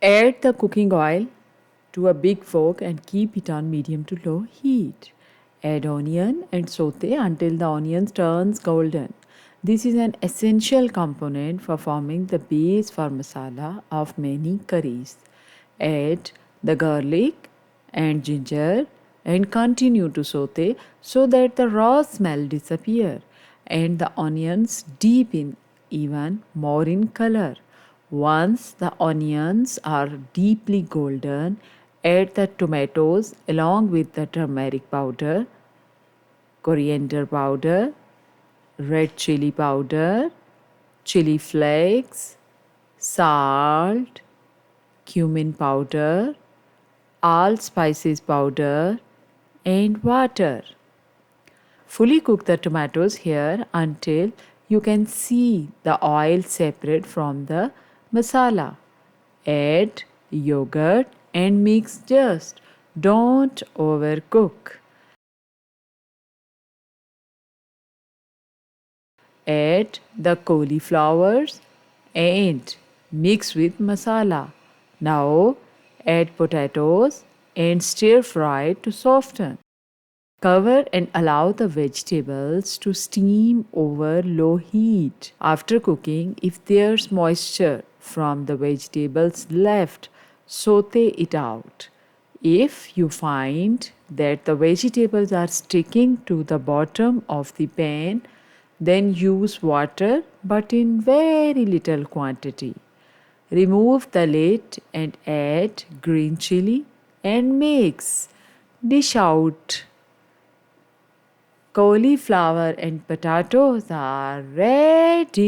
Add the cooking oil to a big wok and keep it on medium to low heat. Add onion and saute until the onion turns golden. This is an essential component for forming the base for masala of many curries. Add the garlic and ginger and continue to saute so that the raw smell disappear and the onions deepen even more in color. Once the onions are deeply golden, add the tomatoes along with the turmeric powder, coriander powder, red chili powder, chili flakes, salt, cumin powder, all spices powder, and water. Fully cook the tomatoes here until you can see the oil separate from the masala. Add yogurt and mix just. Don't overcook. Add the cauliflowers and mix with masala. Now add potatoes and stir fry to soften. Cover and allow the vegetables to steam over low heat. After cooking, if there's moisture from the vegetables left, saute it out. If you find that the vegetables are sticking to the bottom of the pan, then use water but in very little quantity. Remove the lid and add green chili and mix. Dish out. Cauliflower and potatoes are ready.